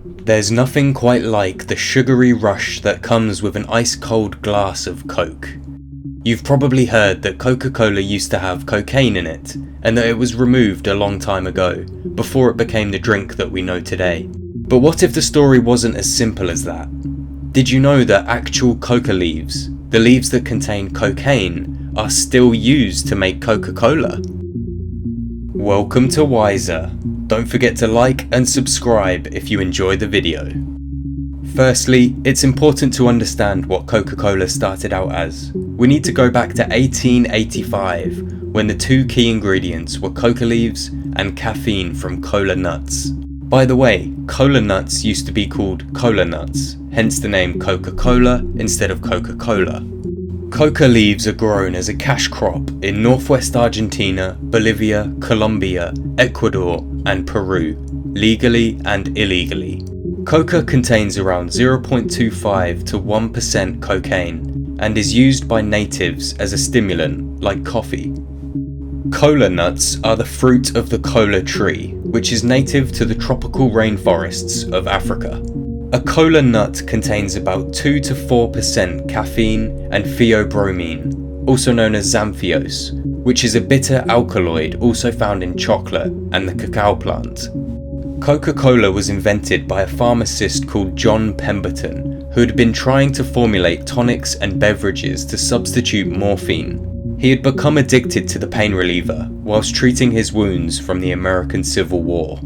There's nothing quite like the sugary rush that comes with an ice-cold glass of Coke. You've probably heard that Coca-Cola used to have cocaine in it, and that it was removed a long time ago, before it became the drink that we know today. But what if the story wasn't as simple as that? Did you know that actual coca leaves, the leaves that contain cocaine, are still used to make Coca-Cola? Welcome to Wiser. Don't forget to like and subscribe if you enjoy the video. Firstly, it's important to understand what Coca-Cola started out as. We need to go back to 1885, when the two key ingredients were coca leaves and caffeine from cola nuts. By the way, cola nuts used to be called cola nuts, hence the name Coca-Cola instead of Coca-Cola. Coca leaves are grown as a cash crop in northwest Argentina, Bolivia, Colombia, Ecuador and Peru, legally and illegally. Coca contains around 0.25 to 1% cocaine and is used by natives as a stimulant like coffee. Cola nuts are the fruit of the cola tree, which is native to the tropical rainforests of Africa. A cola nut contains about 2 to 4% caffeine and theobromine, also known as xanthiose, which is a bitter alkaloid also found in chocolate and the cacao plant. Coca-Cola was invented by a pharmacist called John Pemberton, who had been trying to formulate tonics and beverages to substitute morphine. He had become addicted to the pain reliever whilst treating his wounds from the American Civil War.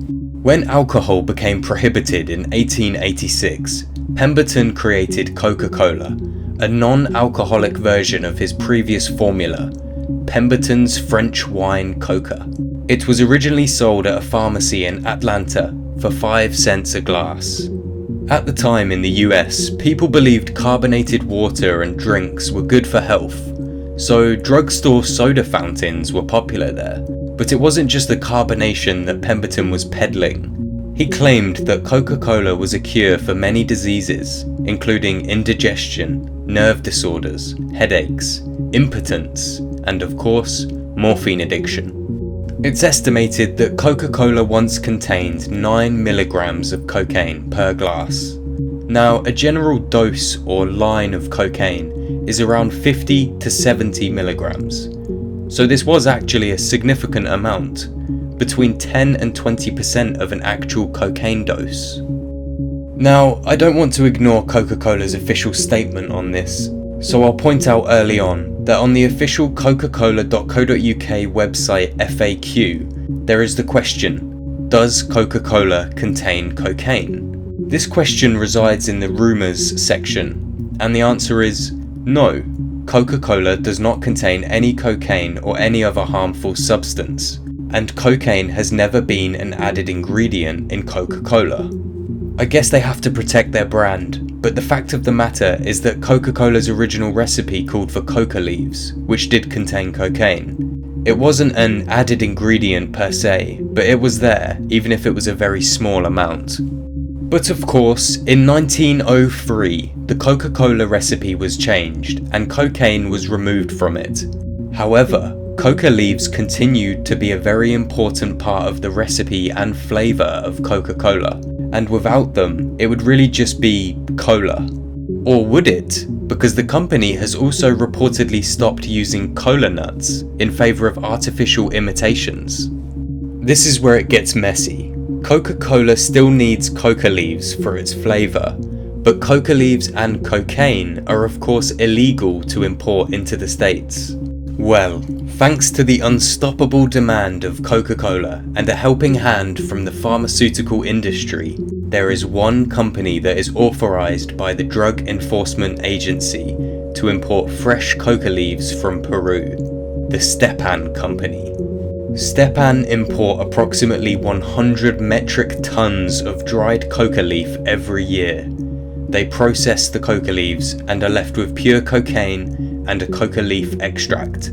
When alcohol became prohibited in 1886, Pemberton created Coca-Cola, a non-alcoholic version of his previous formula, Pemberton's French wine Coca. It was originally sold at a pharmacy in Atlanta for 5 cents a glass. At the time in the US, people believed carbonated water and drinks were good for health, so drugstore soda fountains were popular there. But it wasn't just the carbonation that Pemberton was peddling. He claimed that Coca-Cola was a cure for many diseases, including indigestion, nerve disorders, headaches, impotence, and of course, morphine addiction. It's estimated that Coca-Cola once contained 9 milligrams of cocaine per glass. Now, a general dose or line of cocaine is around 50 to 70 milligrams. So this was actually a significant amount, between 10 and 20% of an actual cocaine dose. Now, I don't want to ignore Coca-Cola's official statement on this, so I'll point out early on that on the official coca-cola.co.uk website FAQ, there is the question, does Coca-Cola contain cocaine? This question resides in the rumours section, and the answer is no. Coca-Cola does not contain any cocaine or any other harmful substance, and cocaine has never been an added ingredient in Coca-Cola. I guess they have to protect their brand, but the fact of the matter is that Coca-Cola's original recipe called for coca leaves, which did contain cocaine. It wasn't an added ingredient per se, but it was there, even if it was a very small amount. But of course, in 1903, the Coca-Cola recipe was changed and cocaine was removed from it. However, coca leaves continued to be a very important part of the recipe and flavour of Coca-Cola, and without them, it would really just be cola. Or would it? Because the company has also reportedly stopped using cola nuts in favour of artificial imitations. This is where it gets messy. Coca-Cola still needs coca leaves for its flavour, but coca leaves and cocaine are of course illegal to import into the States. Well, thanks to the unstoppable demand of Coca-Cola and a helping hand from the pharmaceutical industry, there is one company that is authorised by the Drug Enforcement Agency to import fresh coca leaves from Peru, the Stepan Company. Stepan import approximately 100 metric tons of dried coca leaf every year. They process the coca leaves and are left with pure cocaine and a coca leaf extract.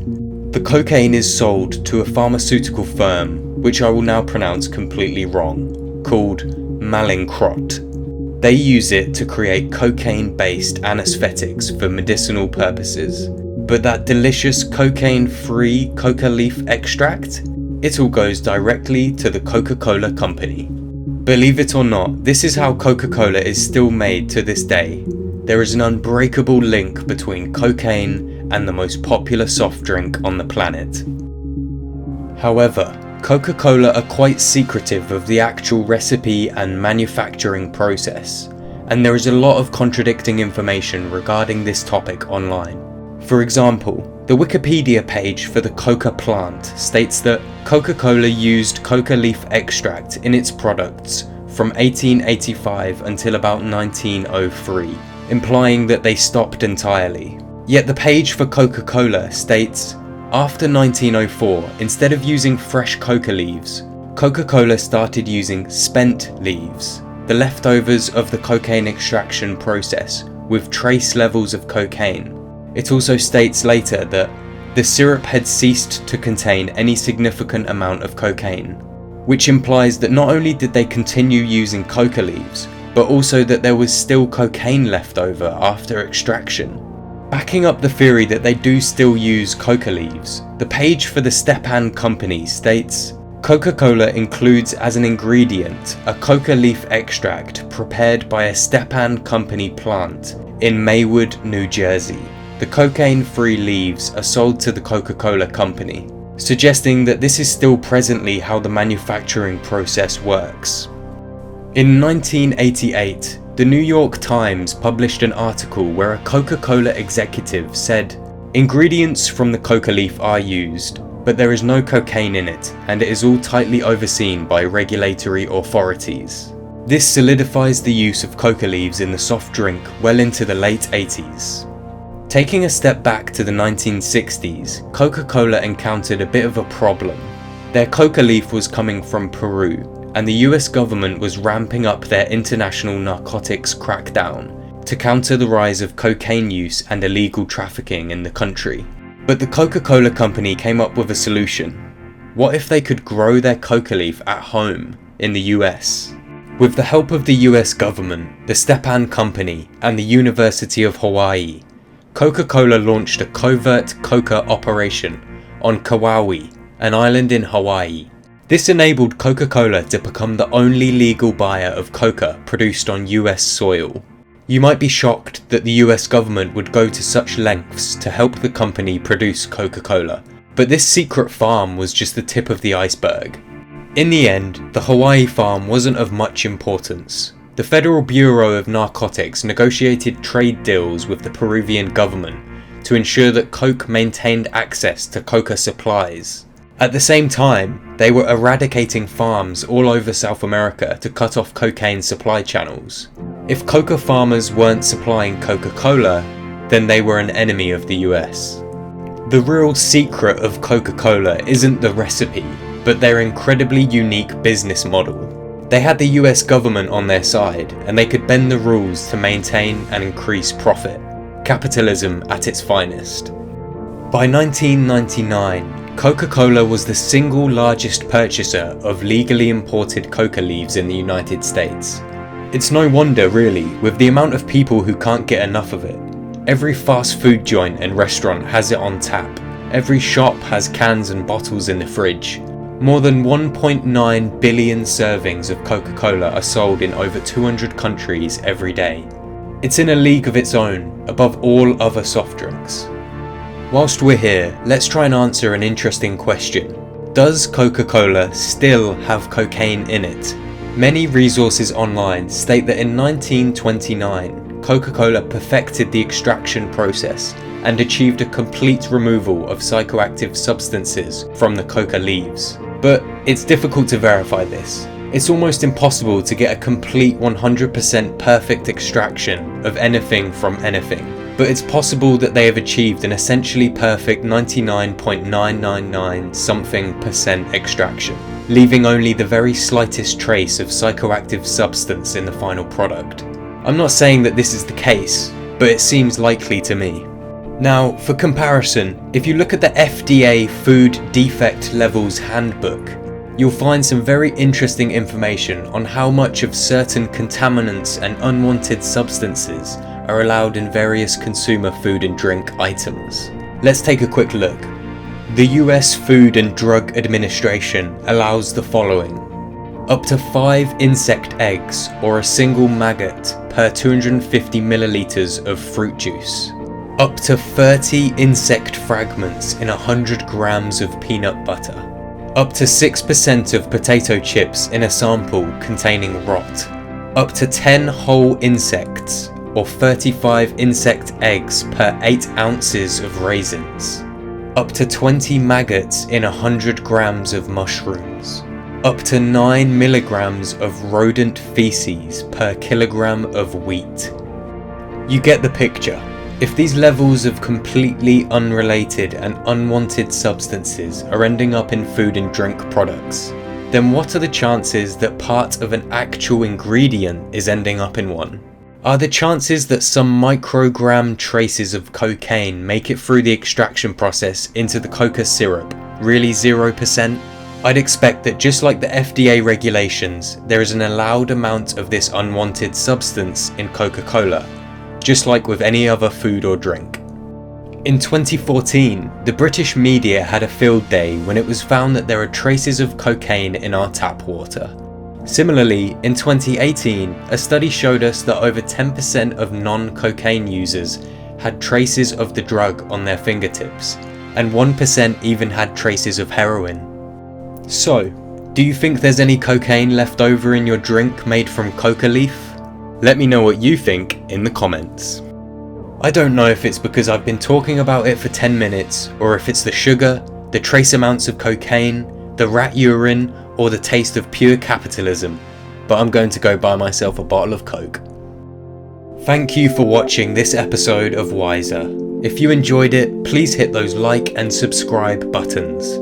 The cocaine is sold to a pharmaceutical firm, which I will now pronounce completely wrong, called Mallinckrodt. They use it to create cocaine-based anesthetics for medicinal purposes. But that delicious cocaine-free coca leaf extract? It all goes directly to the Coca-Cola company. Believe it or not, this is how Coca-Cola is still made to this day. There is an unbreakable link between cocaine and the most popular soft drink on the planet. However, Coca-Cola are quite secretive of the actual recipe and manufacturing process, and there is a lot of contradicting information regarding this topic online. For example, the Wikipedia page for the Coca plant states that Coca-Cola used coca leaf extract in its products from 1885 until about 1903, implying that they stopped entirely. Yet the page for Coca-Cola states, after 1904, instead of using fresh coca leaves, Coca-Cola started using spent leaves, the leftovers of the cocaine extraction process, with trace levels of cocaine. It also states later that the syrup had ceased to contain any significant amount of cocaine, which implies that not only did they continue using coca leaves, but also that there was still cocaine left over after extraction. Backing up the theory that they do still use coca leaves, the page for the Stepan company states, Coca-Cola includes as an ingredient a coca leaf extract prepared by a Stepan company plant in Maywood, New Jersey. The cocaine-free leaves are sold to the Coca-Cola company, suggesting that this is still presently how the manufacturing process works. In 1988, the New York Times published an article where a Coca-Cola executive said, "Ingredients from the coca leaf are used, but there is no cocaine in it, and it is all tightly overseen by regulatory authorities." This solidifies the use of coca leaves in the soft drink well into the late 80s. Taking a step back to the 1960s, Coca-Cola encountered a bit of a problem. Their coca leaf was coming from Peru, and the US government was ramping up their international narcotics crackdown to counter the rise of cocaine use and illegal trafficking in the country. But the Coca-Cola company came up with a solution. What if they could grow their coca leaf at home in the US? With the help of the US government, the Stepan company, and the University of Hawaii, Coca-Cola launched a covert coca operation on Kauai, an island in Hawaii. This enabled Coca-Cola to become the only legal buyer of coca produced on US soil. You might be shocked that the US government would go to such lengths to help the company produce Coca-Cola, but this secret farm was just the tip of the iceberg. In the end, the Hawaii farm wasn't of much importance. The Federal Bureau of Narcotics negotiated trade deals with the Peruvian government to ensure that Coke maintained access to coca supplies. At the same time, they were eradicating farms all over South America to cut off cocaine supply channels. If coca farmers weren't supplying Coca-Cola, then they were an enemy of the US. The real secret of Coca-Cola isn't the recipe, but their incredibly unique business model. They had the US government on their side, and they could bend the rules to maintain and increase profit. Capitalism at its finest. By 1999, Coca-Cola was the single largest purchaser of legally imported coca leaves in the United States. It's no wonder really, with the amount of people who can't get enough of it. Every fast food joint and restaurant has it on tap. Every shop has cans and bottles in the fridge. More than 1.9 billion servings of Coca-Cola are sold in over 200 countries every day. It's in a league of its own, above all other soft drinks. Whilst we're here, let's try and answer an interesting question. Does Coca-Cola still have cocaine in it? Many resources online state that in 1929, Coca-Cola perfected the extraction process and achieved a complete removal of psychoactive substances from the coca leaves. But it's difficult to verify this. It's almost impossible to get a complete 100% perfect extraction of anything from anything. But it's possible that they have achieved an essentially perfect 99.999 something % extraction, leaving only the very slightest trace of psychoactive substance in the final product. I'm not saying that this is the case, but it seems likely to me. Now, for comparison, if you look at the FDA Food Defect Levels Handbook, you'll find some very interesting information on how much of certain contaminants and unwanted substances are allowed in various consumer food and drink items. Let's take a quick look. The US Food and Drug Administration allows the following: up to 5 insect eggs or a single maggot per 250 milliliters of fruit juice, up to 30 insect fragments in 100 grams of peanut butter, up to 6% of potato chips in a sample containing rot, up to 10 whole insects or 35 insect eggs per 8 ounces of raisins, up to 20 maggots in 100 grams of mushrooms, up to 9 milligrams of rodent feces per kilogram of wheat. You get the picture. If these levels of completely unrelated and unwanted substances are ending up in food and drink products, then what are the chances that part of an actual ingredient is ending up in one? Are the chances that some microgram traces of cocaine make it through the extraction process into the Coca syrup really 0%? I'd expect that just like the FDA regulations, there is an allowed amount of this unwanted substance in Coca-Cola, just like with any other food or drink. In 2014, the British media had a field day when it was found that there are traces of cocaine in our tap water. Similarly, in 2018, a study showed us that over 10% of non-cocaine users had traces of the drug on their fingertips, and 1% even had traces of heroin. So, do you think there's any cocaine left over in your drink made from coca leaf? Let me know what you think in the comments. I don't know if it's because I've been talking about it for 10 minutes, or if it's the sugar, the trace amounts of cocaine, the rat urine, or the taste of pure capitalism, but I'm going to go buy myself a bottle of Coke. Thank you for watching this episode of Wiser. If you enjoyed it, please hit those like and subscribe buttons.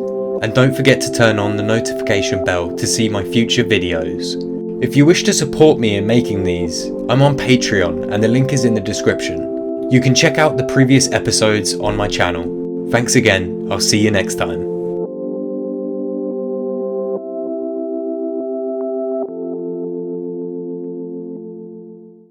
And don't forget to turn on the notification bell to see my future videos. If you wish to support me in making these, I'm on Patreon and the link is in the description. You can check out the previous episodes on my channel. Thanks again, I'll see you next time.